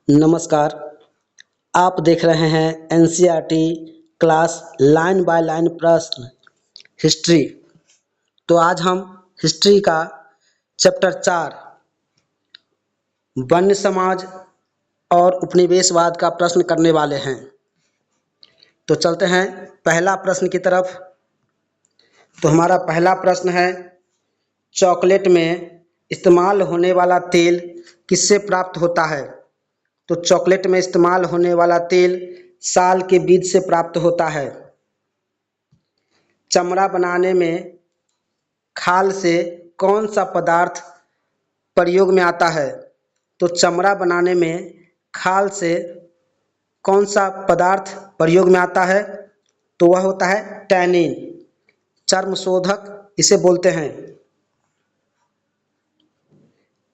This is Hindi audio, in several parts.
नमस्कार। आप देख रहे हैं NCERT class line by line प्रश्न हिस्ट्री। तो आज हम हिस्ट्री का चैप्टर 4 वन्य समाज और उपनिवेशवाद का प्रश्न करने वाले हैं। तो चलते हैं पहला प्रश्न की तरफ। तो हमारा पहला प्रश्न है, चॉकलेट में इस्तेमाल होने वाला तेल किससे प्राप्त होता है? तो चॉकलेट में इस्तेमाल होने वाला तेल साल के बीज से प्राप्त होता है। चमड़ा बनाने में खाल से कौन सा पदार्थ प्रयोग में आता है? तो चमड़ा बनाने में खाल से कौन सा पदार्थ प्रयोग में आता है? तो वह होता है टैनिन। चर्म शोधक इसे बोलते हैं।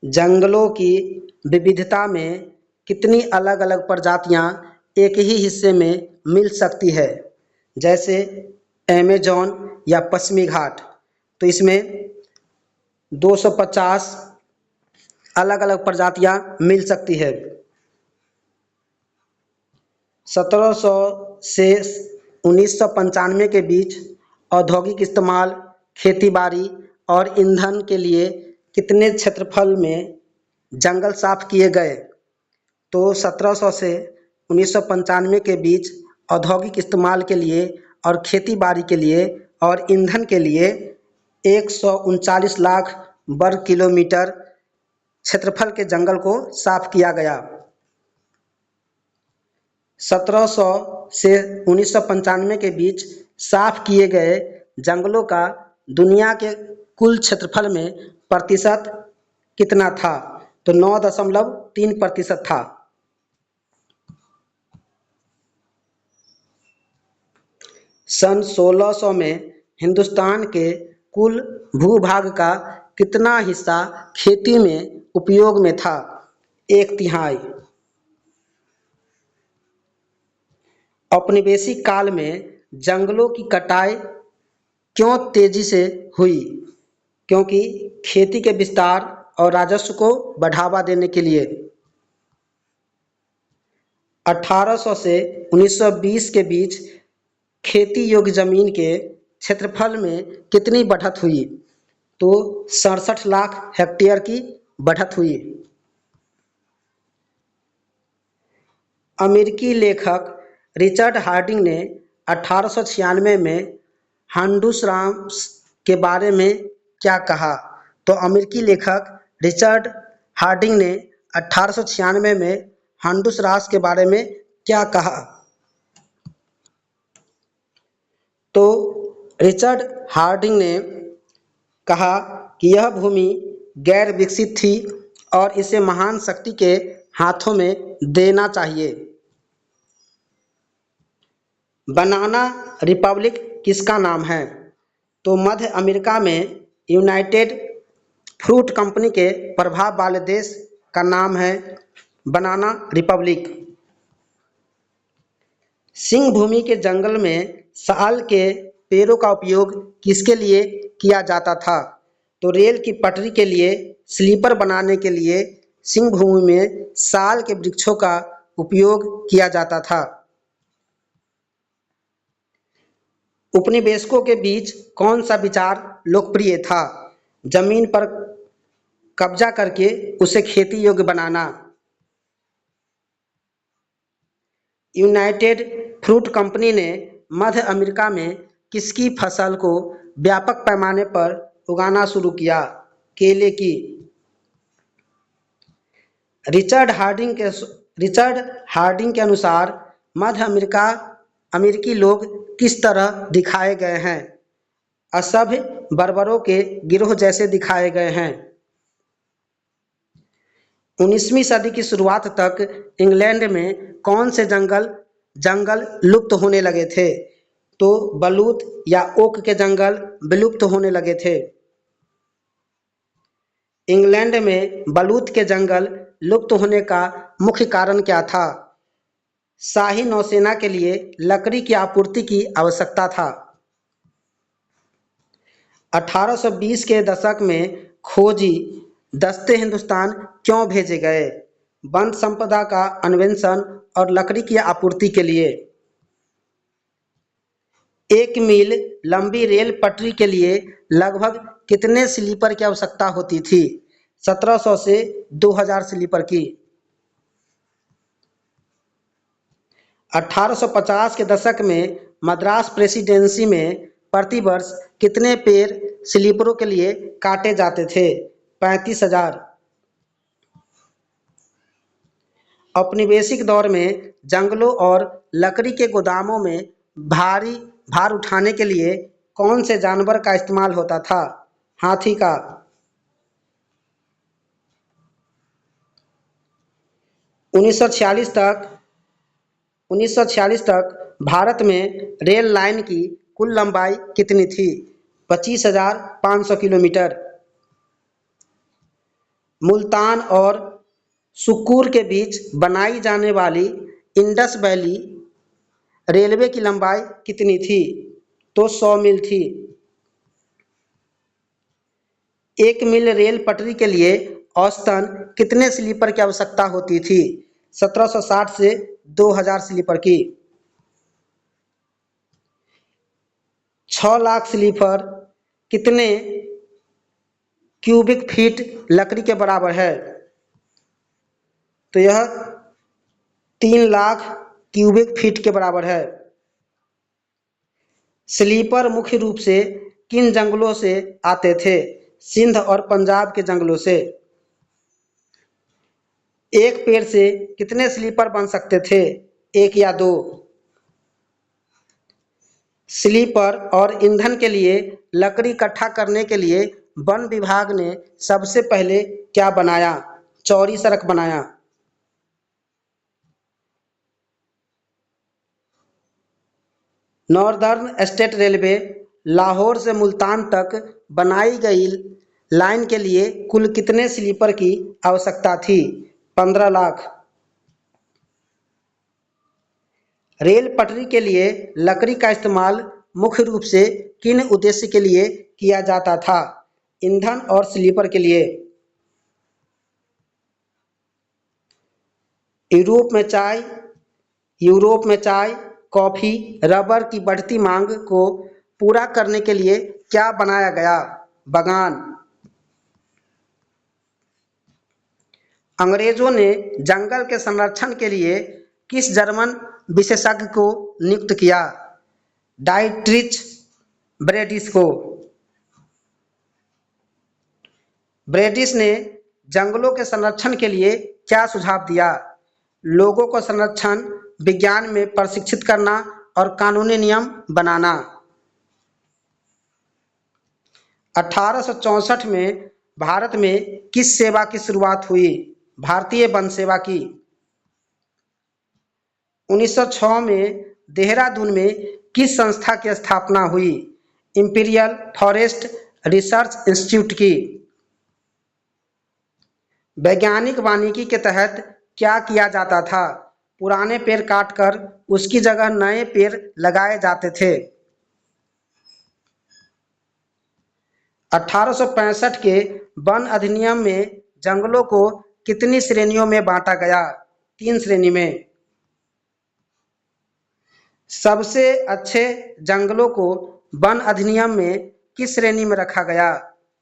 जंगलों की विविधता में कितनी अलग अलग प्रजातियां एक ही हिस्से में मिल सकती है, जैसे अमेज़न या पश्चिमी घाट? तो इसमें 250 अलग अलग प्रजातियां मिल सकती है। 1700 से 1995 के बीच औद्योगिक इस्तेमाल, खेतीबाड़ी और ईंधन के लिए कितने क्षेत्रफल में जंगल साफ किए गए? तो 1700 से 1995 के बीच औद्योगिक इस्तेमाल के लिए और खेतीबाड़ी के लिए और ईंधन के लिए 139 लाख वर्ग किलोमीटर क्षेत्रफल के जंगल को साफ किया गया। 1700 से 1995 के बीच साफ किए गए जंगलों का दुनिया के कुल क्षेत्रफल में प्रतिशत कितना था? तो 9.3% था। सन 1600 में हिंदुस्तान के कुल भूभाग का कितना हिस्सा खेती में उपयोग में था? 1/3। औपनिवेशिक काल में जंगलों की कटाई क्यों तेजी से हुई? क्योंकि खेती के विस्तार और राजस्व को बढ़ावा देने के लिए। 1800 से 1920 के बीच खेती योग्य जमीन के क्षेत्रफल में कितनी बढ़त हुई? तो 67 लाख हेक्टेयर की बढ़त हुई। अमेरिकी लेखक रिचर्ड हार्डिंग ने 1896 में हंडुरास के बारे में क्या कहा? तो अमेरिकी लेखक रिचर्ड हार्डिंग ने 1896 में हंडुरास के बारे में क्या कहा? तो रिचर्ड हार्डिंग ने कहा कि यह भूमि गैर विकसित थी और इसे महान शक्ति के हाथों में देना चाहिए। बनाना रिपब्लिक किसका नाम है? तो मध्य अमेरिका में यूनाइटेड फ्रूट कंपनी के प्रभाव वाले देश का नाम है बनाना रिपब्लिक। सिंह भूमि के जंगल में साल के पेड़ों का उपयोग किसके लिए किया जाता था? तो रेल की पटरी के लिए, स्लीपर बनाने के लिए सिंह भूमि में साल के वृक्षों का उपयोग किया जाता था। उपनिवेशकों के बीच कौन सा विचार लोकप्रिय था? जमीन पर कब्जा करके उसे खेती योग्य बनाना। यूनाइटेड फ्रूट कंपनी ने मध्य अमेरिका में किसकी फसल को व्यापक पैमाने पर उगाना शुरू किया? केले की। रिचर्ड हार्डिंग के अनुसार मध्य अमेरिकी लोग किस तरह दिखाए गए हैं? असभ्य बर्बरों के गिरोह जैसे दिखाए गए हैं। 19वीं सदी की शुरुआत तक इंग्लैंड में कौन से जंगल लुप्त होने लगे थे? तो बलूत या ओक के जंगल विलुप्त होने लगे थे। इंग्लैंड में बलूत के जंगल लुप्त होने का मुख्य कारण क्या था? शाही नौसेना के लिए लकड़ी की आपूर्ति की आवश्यकता था। 1820 के दशक में खोजी दस्ते हिंदुस्तान क्यों भेजे गए? वन संपदा का अन्वेषण और लकड़ी की आपूर्ति के लिए। 1 मील लंबी रेल पटरी के लिए लगभग कितने स्लीपर की आवश्यकता होती थी? 1700 से 2000 स्लीपर की। 1850 के दशक में मद्रास प्रेसिडेंसी में प्रतिवर्ष कितने पेड़ स्लीपरों के लिए काटे जाते थे? 35,000। औपनिवेशिक दौर में जंगलों और लकड़ी के गोदामों में भारी भार उठाने के लिए कौन से जानवर का इस्तेमाल होता था? हाथी का। 1946 तक 1946 तक भारत में रेल लाइन की कुल लंबाई कितनी थी? 25,500 किलोमीटर। मुल्तान और सुक्कुर के बीच बनाई जाने वाली इंडस वैली रेलवे की लंबाई कितनी थी? तो 100 मील थी। 1 मील रेल पटरी के लिए औसतन कितने स्लीपर की आवश्यकता होती थी? 1760 से 2000 स्लीपर की। 6 लाख स्लीपर कितने क्यूबिक फीट लकड़ी के बराबर है? तो यह 3 लाख क्यूबिक फीट के बराबर है। स्लीपर मुख्य रूप से किन जंगलों से आते थे? सिंध और पंजाब के जंगलों से। एक पेड़ से कितने स्लीपर बन सकते थे? 1 या 2। स्लीपर और ईंधन के लिए लकड़ी इकट्ठा करने के लिए वन विभाग ने सबसे पहले क्या बनाया? चौड़ी सड़क बनाया। नॉर्दर्न स्टेट रेलवे लाहौर से मुल्तान तक बनाई गई लाइन के लिए कुल कितने स्लीपर की आवश्यकता थी? 15 लाख। रेल पटरी के लिए लकड़ी का इस्तेमाल मुख्य रूप से किन उद्देश्य के लिए किया जाता था? ईंधन और स्लीपर के लिए। यूरोप में चाय यूरोप में चाय, कॉफ़ी, रबर की बढ़ती मांग को पूरा करने के लिए क्या बनाया गया? बागान। अंग्रेजों ने जंगल के संरक्षण के लिए किस जर्मन विशेषज्ञ को नियुक्त किया? डाइट्रिच ब्रेडिस को। ब्रेडिस ने जंगलों के संरक्षण के लिए क्या सुझाव दिया? लोगों को संरक्षण विज्ञान में प्रशिक्षित करना और कानूनी नियम बनाना। 1864 में भारत में किस सेवा की शुरुआत हुई? भारतीय वन सेवा की। 1906 में देहरादून में किस संस्था की स्थापना हुई? इंपीरियल फॉरेस्ट रिसर्च इंस्टीट्यूट की। वैज्ञानिक वानिकी के तहत क्या किया जाता था? पुराने पेड़ काटकर उसकी जगह नए पेड़ लगाए जाते थे। 1865 के वन अधिनियम में जंगलों को कितनी श्रेणियों में बांटा गया? 3 श्रेणी में। सबसे अच्छे जंगलों को वन अधिनियम में किस श्रेणी में रखा गया?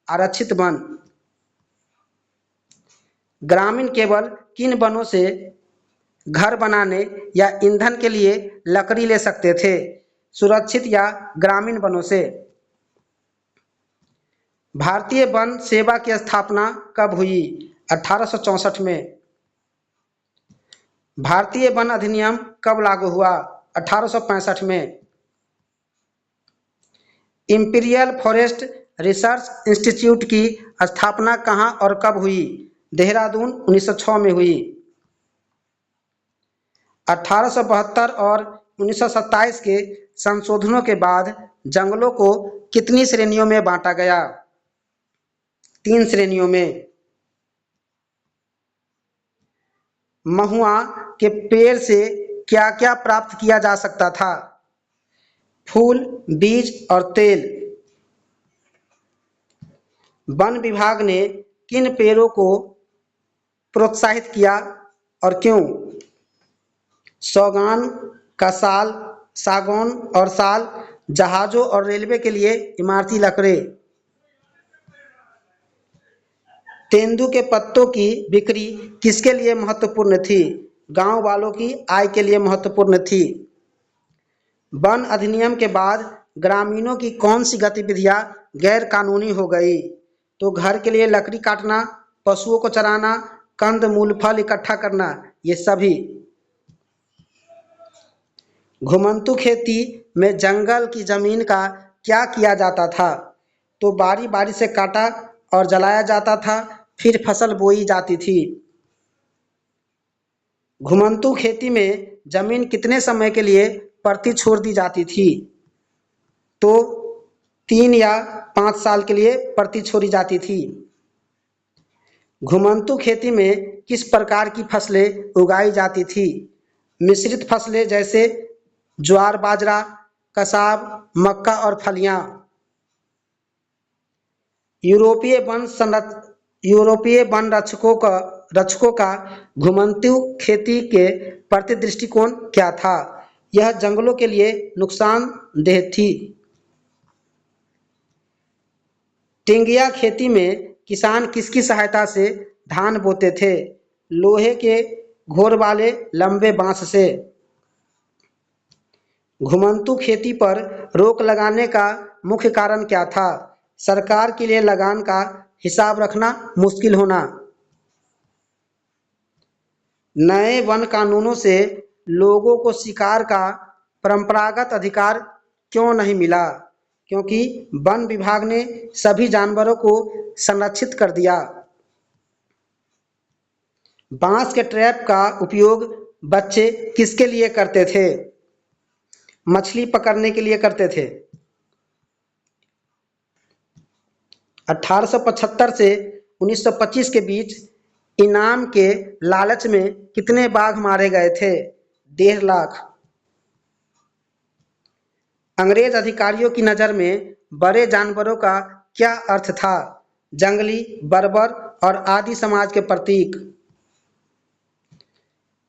आरक्षित वन। ग्रामीण केवल किन वनों से घर बनाने या ईंधन के लिए लकड़ी ले सकते थे? सुरक्षित या ग्रामीण वनों से। भारतीय वन सेवा की स्थापना कब हुई? 1864 में। भारतीय वन अधिनियम कब लागू हुआ? 1865 में। इंपीरियल फॉरेस्ट रिसर्च इंस्टीट्यूट की स्थापना कहाँ और कब हुई? देहरादून 1906 में हुई। 1872 और 1927 के संशोधनों के बाद जंगलों को कितनी श्रेणियों में बांटा गया? 3 श्रेणियों में। महुआ के पेड़ से क्या क्या प्राप्त किया जा सकता था? फूल, बीज और तेल। वन विभाग ने किन पेड़ों को प्रोत्साहित किया और क्यों? सौगान का साल, सागौन और साल, जहाज़ों और रेलवे के लिए इमारती लकड़े। तेंदू के पत्तों की बिक्री किसके लिए महत्वपूर्ण थी? गांव वालों की आय के लिए महत्वपूर्ण थी। वन अधिनियम के बाद ग्रामीणों की कौन सी गतिविधियां गैर कानूनी हो गई? तो घर के लिए लकड़ी काटना, पशुओं को चराना, कंद मूल फल इकट्ठा करना, ये सभी। घुमंतू खेती में जंगल की जमीन का क्या किया जाता था? तो बारी बारी से काटा और जलाया जाता था, फिर फसल बोई जाती थी। घुमंतू खेती में जमीन कितने समय के लिए परती छोड़ दी जाती थी? तो 3 या 5 साल के लिए परती छोड़ी जाती थी। घुमंतू खेती में किस प्रकार की फसलें उगाई जाती थी? मिश्रित फसलें जैसे ज्वार बाजरा, कसाब, मक्का और फलियां। यूरोपीय वन रक्षकों का घुमंतू खेती के प्रति दृष्टिकोण क्या था? यह जंगलों के लिए नुकसानदेह थी। टिंगिया खेती में किसान किसकी सहायता से धान बोते थे? लोहे के घोर वाले लंबे बांस से। घुमंतू खेती पर रोक लगाने का मुख्य कारण क्या था? सरकार के लिए लगान का हिसाब रखना मुश्किल होना। नए वन कानूनों से लोगों को शिकार का परंपरागत अधिकार क्यों नहीं मिला? क्योंकि वन विभाग ने सभी जानवरों को संरक्षित कर दिया। बांस के ट्रैप का उपयोग बच्चे किसके लिए करते थे? मछली पकड़ने के लिए करते थे। 1875 से 1925 के बीच इनाम के लालच में कितने बाघ मारे गए थे? 1.5 लाख। अंग्रेज अधिकारियों की नज़र में बड़े जानवरों का क्या अर्थ था? जंगली, बर्बर और आदि समाज के प्रतीक।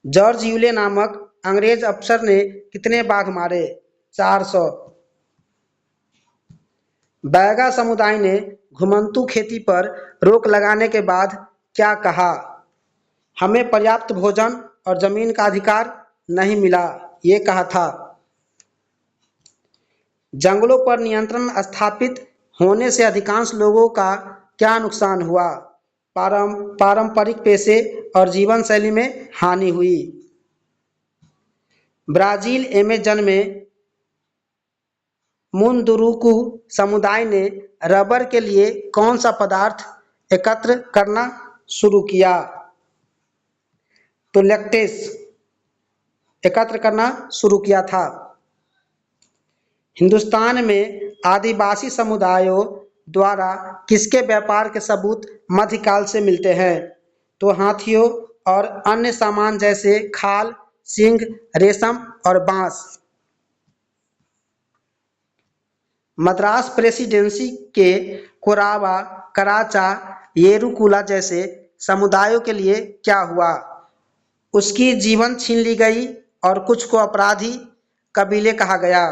जॉर्ज यूले नामक अंग्रेज अफसर ने कितने बाघ मारे? 400। बैगा समुदाय ने घुमंतू खेती पर रोक लगाने के बाद क्या कहा? हमें पर्याप्त भोजन और जमीन का अधिकार नहीं मिला, ये कहा था। जंगलों पर नियंत्रण स्थापित होने से अधिकांश लोगों का क्या नुकसान हुआ? पारंपरिक पेशे और जीवन शैली में हानि हुई। ब्राजील अमेज़न में मुनदुरुकू समुदाय ने रबर के लिए कौन सा पदार्थ एकत्र करना शुरू किया? तो लैक्टेस एकत्र करना शुरू किया था। हिंदुस्तान में आदिवासी समुदायों द्वारा किसके व्यापार के सबूत मध्यकाल से मिलते हैं? तो हाथियों और अन्य सामान जैसे खाल, सींग, रेशम और बांस। मद्रास प्रेसिडेंसी के कोरावा, कराचा, येरुकुला जैसे समुदायों के लिए क्या हुआ? उसकी जीवन छीन ली गई और कुछ को अपराधी कबीले कहा गया।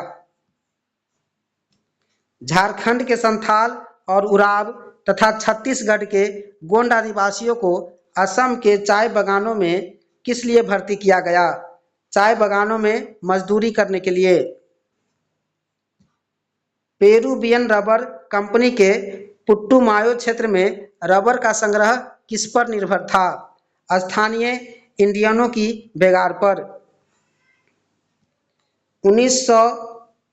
झारखंड के संथाल और उराव तथा छत्तीसगढ़ के गोंड आदिवासियों को असम के चाय बागानों में किस लिए भर्ती किया गया? चाय बागानों में मजदूरी करने के लिए। पेरुवियन रबर कंपनी के पुट्टुमायो क्षेत्र में रबर का संग्रह किस पर निर्भर था? स्थानीय इंडियनों की बेगार पर। 1900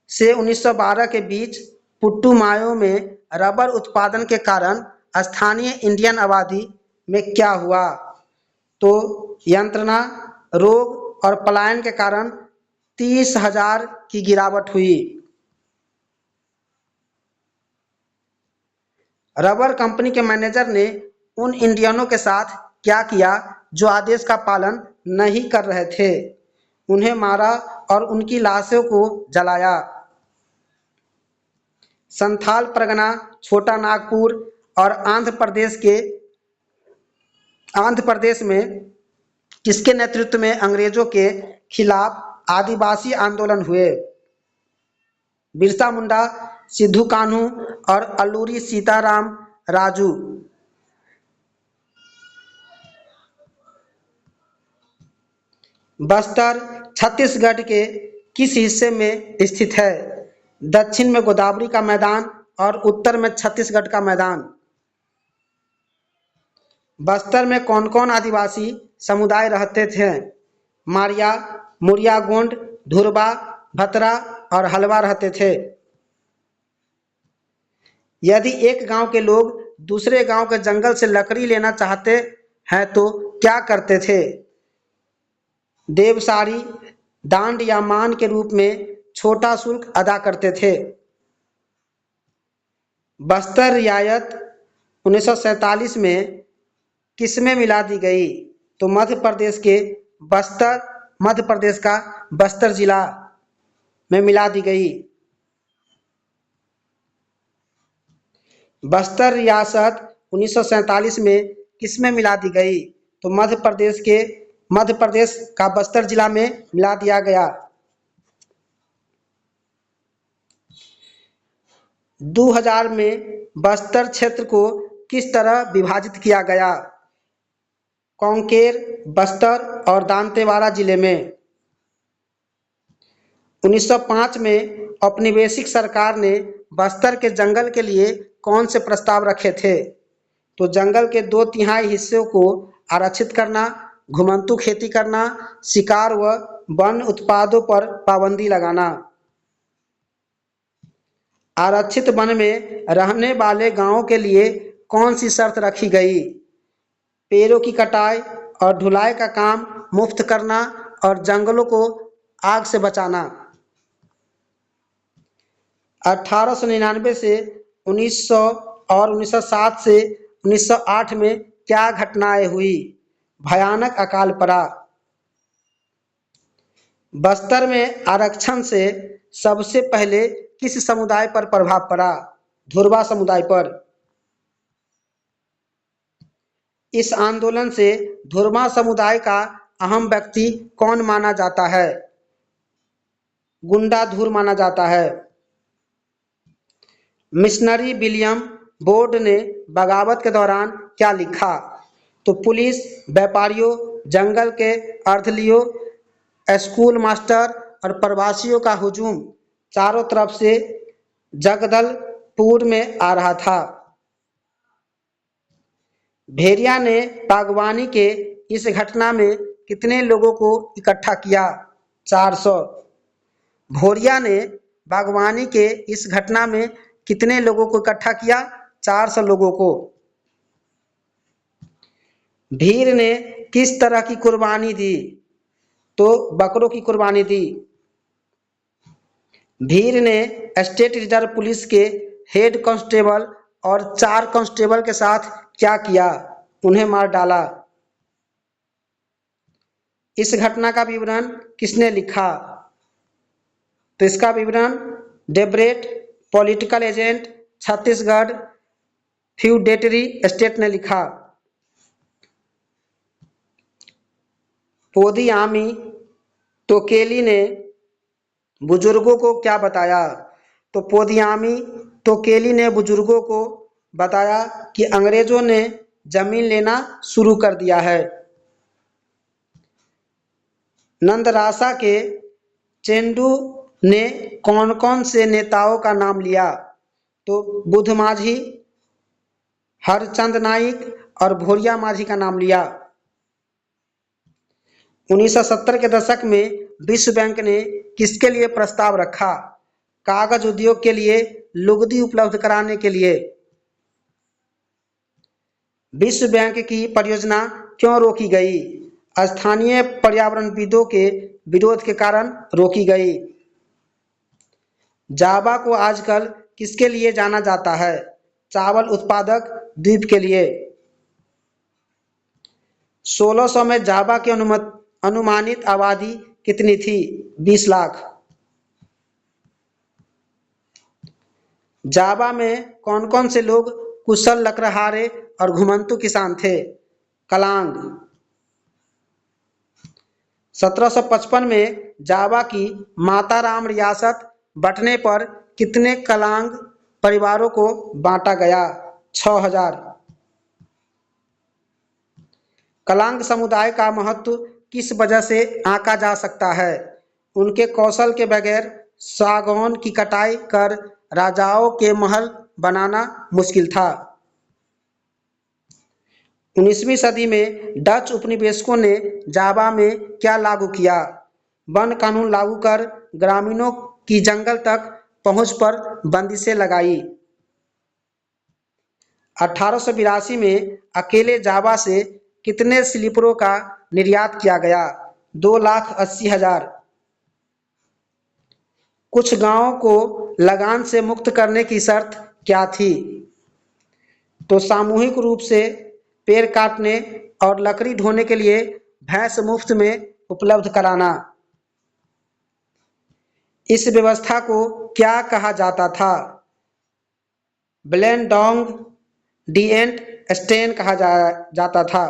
से 1912 के बीच पुट्टुमायो में रबर उत्पादन के कारण स्थानीय इंडियन आबादी में क्या हुआ? तो यंत्रणा, रोग और पलायन के कारण 30,000 की गिरावट हुई। रबर कंपनी के मैनेजर ने उन इंडियनों के साथ क्या किया जो आदेश का पालन नहीं कर रहे थे? उन्हें मारा और उनकी लाशों को जलाया। संथाल परगना, छोटा नागपुर और आंध्र प्रदेश में किसके नेतृत्व में अंग्रेजों के खिलाफ आदिवासी आंदोलन हुए? बिरसा मुंडा, सिद्धू कान्हू और अल्लूरी सीताराम राजू। बस्तर छत्तीसगढ़ के किस हिस्से में स्थित है? दक्षिण में गोदावरी का मैदान और उत्तर में छत्तीसगढ़ का मैदान। बस्तर में कौन कौन आदिवासी समुदाय रहते थे? मारिया, मुरिया गोंड, धुरबा, भतरा और हलवा रहते थे। यदि एक गांव के लोग दूसरे गांव के जंगल से लकड़ी लेना चाहते हैं तो क्या करते थे? देवसारी, दांड या मान के रूप में छोटा शुल्क अदा करते थे। बस्तर रियायत 1947 में किसमें मिला दी गई? तो मध्य प्रदेश का बस्तर जिला में मिला दी गई। बस्तर रियासत 1947 में किसमें मिला दी गई? तो मध्य प्रदेश का बस्तर जिला में मिला दिया गया। 2000 में बस्तर क्षेत्र को किस तरह विभाजित किया गया? कांकेर, बस्तर और दांतेवाड़ा जिले में। 1905 में औपनिवेशिक सरकार ने बस्तर के जंगल के लिए कौन से प्रस्ताव रखे थे? तो जंगल के 2/3 हिस्सों को आरक्षित करना, घुमंतू खेती करना, शिकार व वन उत्पादों पर पाबंदी लगाना। आरक्षित वन में रहने वाले गांवों के लिए कौन सी शर्त रखी गई? पेड़ों की कटाई और ढुलाई का काम मुफ्त करना और जंगलों को आग से बचाना। 1899 से 1900 और 1907 से 1908 में क्या घटनाएं हुई? भयानक अकाल पड़ा। बस्तर में आरक्षण से सबसे पहले किस समुदाय पर प्रभाव पड़ा? धुरवा समुदाय पर। इस आंदोलन से धुरमा समुदाय का अहम व्यक्ति कौन माना जाता है? गुंडाधुर माना जाता है। मिशनरी विलियम बोर्ड ने बगावत के दौरान क्या लिखा? तो पुलिस, व्यापारियों, जंगल के अर्धलियों, स्कूल मास्टर और प्रवासियों का हुजूम चारों तरफ से जगदलपुर में आ रहा था। भेड़िया ने बागवानी के इस घटना में कितने लोगों को इकट्ठा किया? 400। भोरिया ने बागवानी के इस घटना में कितने लोगों को इकट्ठा किया? 400 लोगों को। भीर ने किस तरह की कुर्बानी दी? तो बकरों की कुर्बानी दी। भीर ने स्टेट रिजर्व पुलिस के हेड कांस्टेबल और 4 कांस्टेबल के साथ क्या किया? उन्हें मार डाला। इस घटना का विवरण किसने लिखा? तो इसका विवरण Debrett, political agent, Chhattisgarh feudatory state ने लिखा। पोदियामी टोकेली ने बुजुर्गों को क्या बताया? तो पोदियामी टोकेली ने बुजुर्गों को बताया कि अंग्रेजों ने जमीन लेना शुरू कर दिया है। नंदरासा के चेंडू ने कौन कौन से नेताओं का नाम लिया? तो बुध माझी, हरचंद नाइक और भोरिया माझी का नाम लिया। 1970 के दशक में विश्व बैंक ने किसके लिए प्रस्ताव रखा? कागज उद्योग के लिए लुगदी उपलब्ध कराने के लिए। विश्व बैंक की परियोजना क्यों रोकी गई? स्थानीय पर्यावरणविदों के विरोध के कारण रोकी गई। जावा को आजकल किसके लिए जाना जाता है? चावल उत्पादक द्वीप के लिए। 1600 में जावा की अनुमानित आबादी कितनी थी? 20 लाख। जावा में कौन कौन से लोग कुशल लकड़हारे और घुमंतू किसान थे? कलांग। 1755 में जावा की माताराम रियासत बंटने पर कितने कलांग परिवारों को बांटा गया? 6000। कलांग समुदाय का महत्व किस वजह से आंका जा सकता है? उनके कौशल के बगैर सागौन की कटाई कर राजाओं के महल बनाना मुश्किल था। 19वीं सदी में डच उपनिवेशकों ने जावा में क्या लागू किया? वन कानून लागू कर ग्रामीणों की जंगल तक पहुंच पर बंदिशें लगाई। 1882 में अकेले जावा से कितने स्लीपरों का निर्यात किया गया? 2,80,000। कुछ गांवों को लगान से मुक्त करने की शर्त क्या थी? तो सामूहिक रूप से पेड़ काटने और लकड़ी ढोने के लिए भैंस मुफ्त में उपलब्ध कराना। इस व्यवस्था को क्या कहा जाता था? ब्लेंडोंग डीएंट स्टेन कहा जाता था।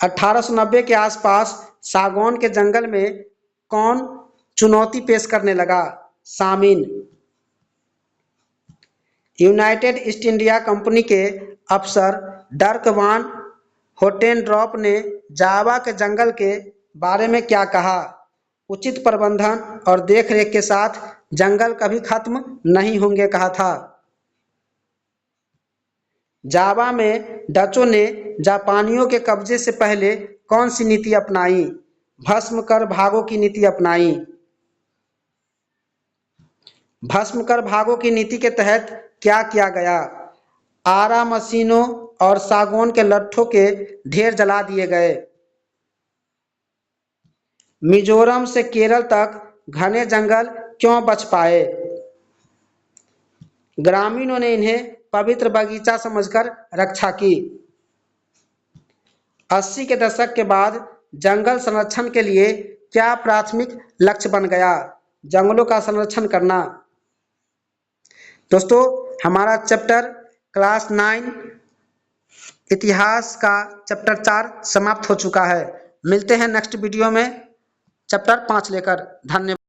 1890 के आसपास सागौन के जंगल में कौन चुनौती पेश करने लगा? सामिन। यूनाइटेड ईस्ट इंडिया कंपनी के अफसर डर्क वान होटेनड्रॉप ने जावा के जंगल के बारे में क्या कहा? उचित प्रबंधन और देखरेख के साथ जंगल कभी खत्म नहीं होंगे कहा था। जावा में डचों ने जापानियों के कब्जे से पहले कौन सी नीति अपनाई? भस्म कर भागो की नीति अपनाई। भस्म कर भागो की नीति के तहत क्या किया गया? आरा मशीनों और सागौन के लट्ठों के ढेर जला दिए गए। मिजोरम से केरल तक घने जंगल क्यों बच पाए? ग्रामीणों ने इन्हें पवित्र बगीचा समझकर रक्षा की। 80 के दशक के बाद जंगल संरक्षण के लिए क्या प्राथमिक लक्ष्य बन गया? जंगलों का संरक्षण करना। दोस्तों, हमारा चैप्टर क्लास 9 इतिहास का चैप्टर 4 समाप्त हो चुका है। मिलते हैं नेक्स्ट वीडियो में चैप्टर 5 लेकर। धन्यवाद।